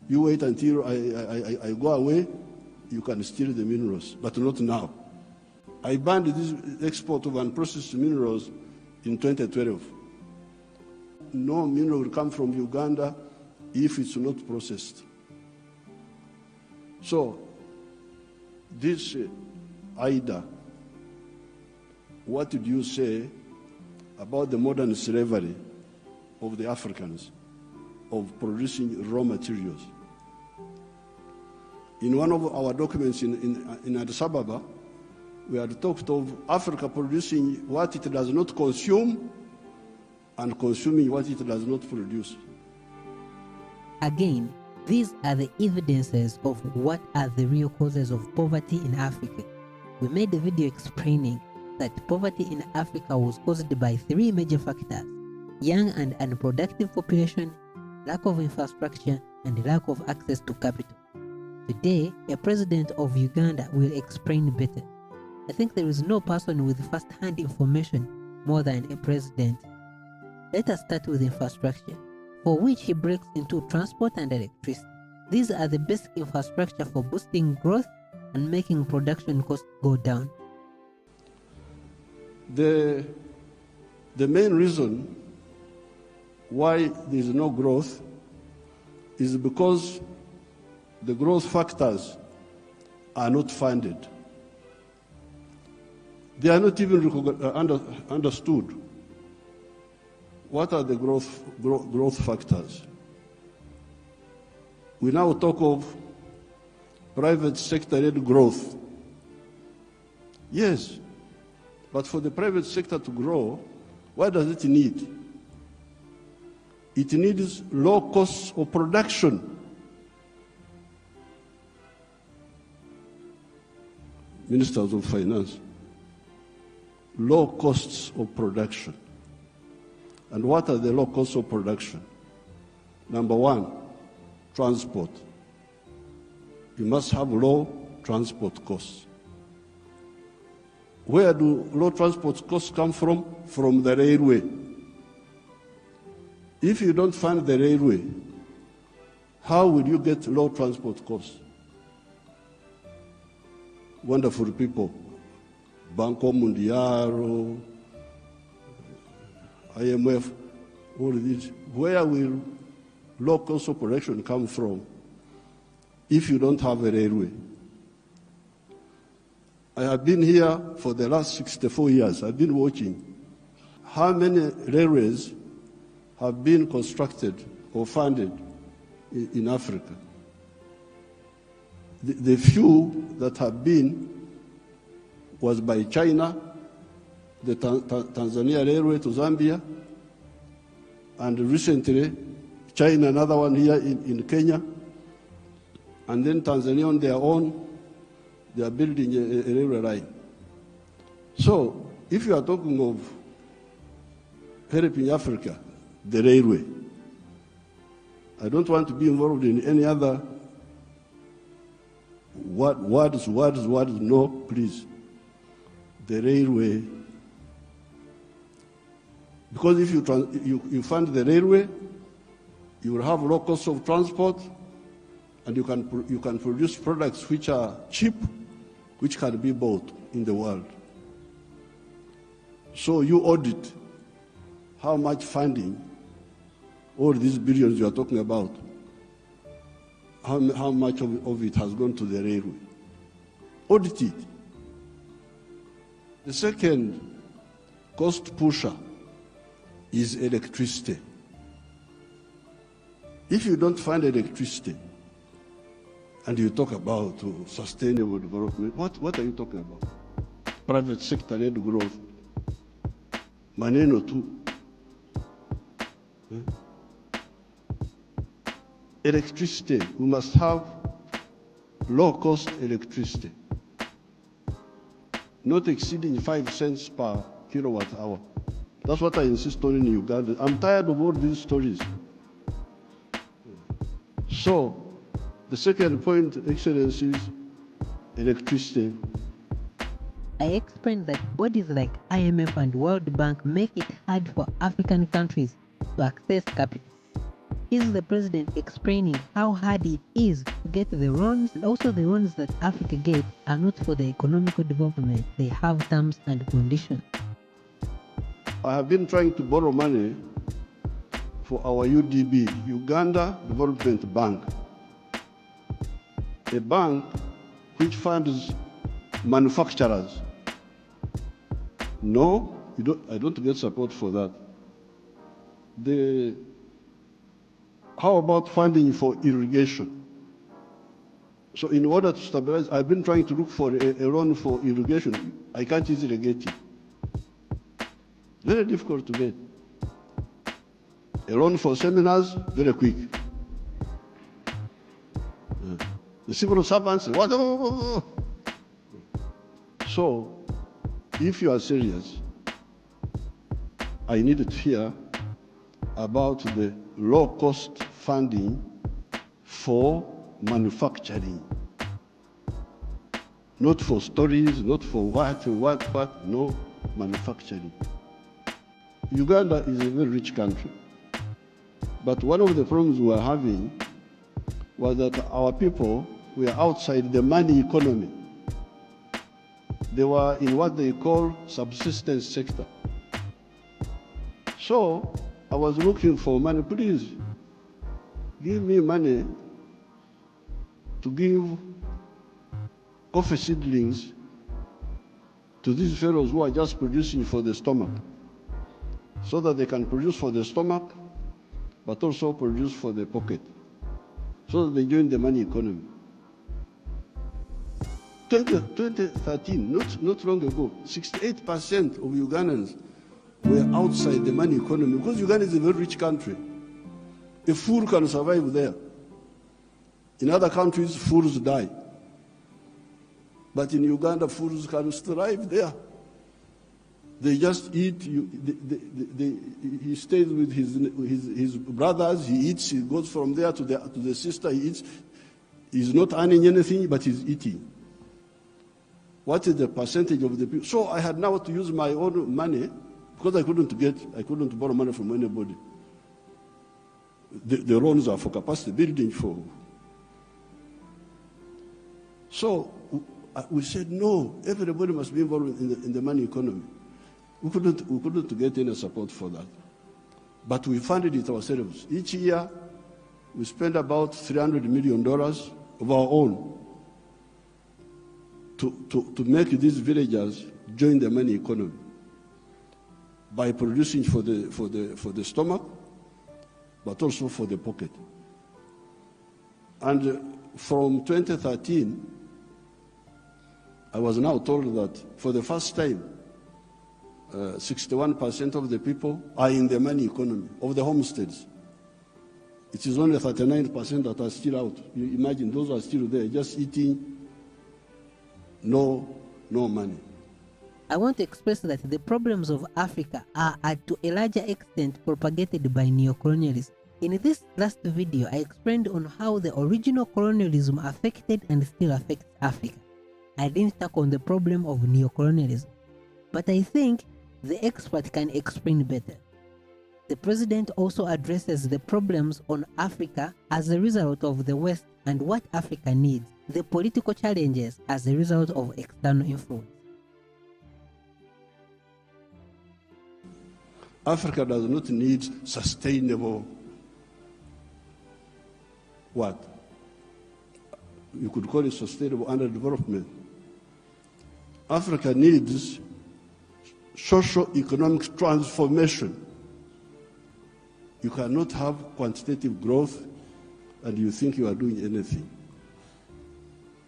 You wait until I go away, you can steal the minerals, but not now. I banned this export of unprocessed minerals in 2012. No mineral will come from Uganda if it's not processed. So, this IDA, what did you say about the modern slavery of the Africans, of producing raw materials? In one of our documents in Addis Ababa, we had talked of Africa producing what it does not consume and consuming what it does not produce. Again, these are the evidences of what are the real causes of poverty in Africa. We made a video explaining that poverty in Africa was caused by 3 major factors: young and unproductive population, lack of infrastructure, and lack of access to capital. Today, a president of Uganda will explain better. I think there is no person with first-hand information more than a president. Let us start with infrastructure, for which he breaks into transport and electricity. These are the basic infrastructure for boosting growth and making production costs go down. The main reason why there is no growth is because the growth factors are not funded. They are not even understood. What are the growth factors? We now talk of private sector-led growth. Yes, but for the private sector to grow, what does it need? It needs low costs of production. Ministers of Finance, low costs of production. And what are the low costs of production? Number one, transport. You must have low transport costs. Where do low transport costs come from? From the railway. If you don't fund the railway, how will you get low transport costs? Wonderful people, Banco Mundial, IMF, all these. Where will low cost of production come from if you don't have a railway? I have been here for the last 64 years. I've been watching how many railways have been constructed or funded in Africa. The few that have been was by China, the Tanzania Railway to Zambia, and recently China, another one here in Kenya, and then Tanzania on their own, they are building a railway line. So if you are talking of helping Africa, the railway, I don't want to be involved in any other words, no, please. The railway. Because if you fund the railway, you will have low cost of transport, and you can produce products which are cheap, which can be bought in the world. So you audit how much funding, all these billions you are talking about, how much of it has gone to the railway. Audit it. The second cost pusher is electricity. If you don't find electricity and you talk about sustainable development, what are you talking about? Private sector-led growth. Maneno tu. Electricity, we must have low-cost electricity, not exceeding 5 cents per kilowatt hour. That's what I insist on in Uganda. I'm tired of all these stories. So, the second point, Excellencies, electricity. I explained that bodies like IMF and World Bank make it hard for African countries to access capital. Here's the president explaining how hard it is to get the loans, and also the loans that Africa gets are not for the economical development. They have terms and conditions. I have been trying to borrow money for our UDB, Uganda Development Bank, a bank which funds manufacturers. No, I don't get support for that. How about funding for irrigation? So in order to stabilize, I've been trying to look for a loan for irrigation. I can't easily get it. Very difficult to get. A loan for seminars, very quick. The civil servants, what? So, if you are serious, I need to hear about the low-cost funding for manufacturing. Not for stories, not for what, no, manufacturing. Uganda is a very rich country. But one of the problems we were having was that our people were outside the money economy. They were in what they call subsistence sector. So I was looking for money. Please give me money to give coffee seedlings to these fellows who are just producing for the stomach, so that they can produce for the stomach, but also produce for the pocket, so that they join the money economy. 2013, not long ago, 68% of Ugandans were outside the money economy, because Uganda is a very rich country. A fool can survive there. In other countries, fools die. But in Uganda, fools can thrive there. They just eat. He stays with his brothers. He eats. He goes from there to the sister. He eats. He's not earning anything, but he's eating. What is the percentage of the people? So I had now to use my own money, because I couldn't borrow money from anybody. The loans are for capacity building for. So we said no. Everybody must be involved in the money economy. We couldn't get any support for that. But we funded it ourselves. Each year, we spend about $300 million of our own to make these villagers join the money economy by producing for the stomach, but also for the pocket. And from 2013, I was now told that for the first time, 61% of the people are in the money economy of the homesteads. It is only 39% that are still out. You imagine those are still there, just eating, no money. I want to express that the problems of Africa are to a larger extent propagated by neocolonialism. In this last video, I explained on how the original colonialism affected and still affects Africa. I didn't tackle on the problem of neocolonialism, but I think the expert can explain better. The president also addresses the problems on Africa as a result of the West and what Africa needs, the political challenges as a result of external influence. Africa does not need sustainable, what? You could call it sustainable underdevelopment. Africa needs socio-economic transformation. You cannot have quantitative growth and you think you are doing anything.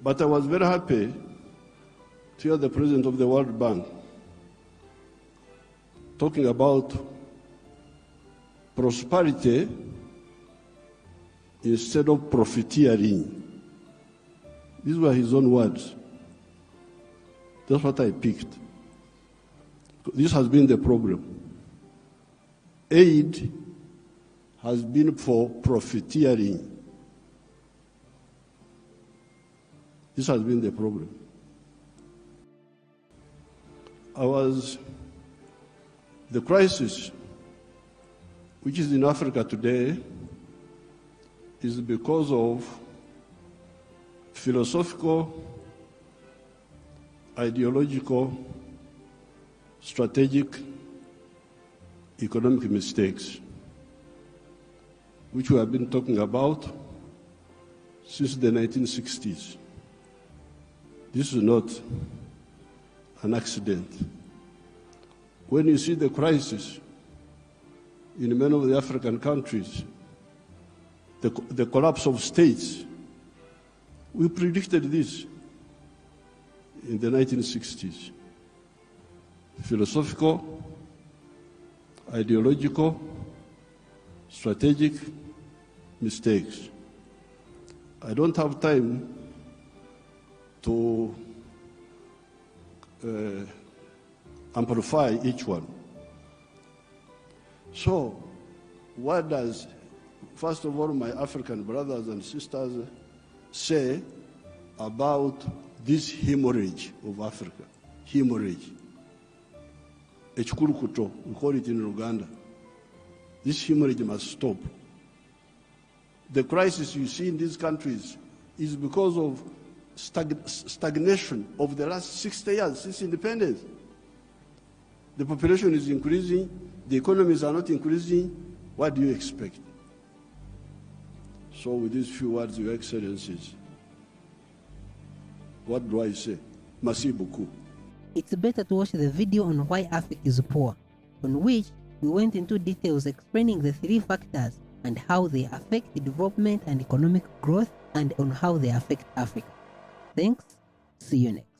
But I was very happy to hear the president of the World Bank talking about prosperity instead of profiteering. These were his own words. That's what I picked. This has been the problem. Aid has been for profiteering. This has been the problem. The crisis which is in Africa today is because of philosophical, ideological, strategic, economic mistakes, which we have been talking about since the 1960s. This is not an accident. When you see the crisis in many of the African countries, the collapse of states, we predicted this in the 1960s. Philosophical, ideological, strategic mistakes. I don't have time to amplify each one. So, what does, first of all, my African brothers and sisters say about this hemorrhage of Africa? Hemorrhage. Echikurukuto, we call it in Uganda. This hemorrhage must stop. The crisis you see in these countries is because of stagnation of the last 60 years since independence. The population is increasing, the economies are not increasing. What do you expect? So with these few words, Your Excellencies, what do I say? Merci beaucoup. It's better to watch the video on why Africa is poor, on which we went into details explaining the 3 factors and how they affect the development and economic growth, and on how they affect Africa. Thanks. See you next.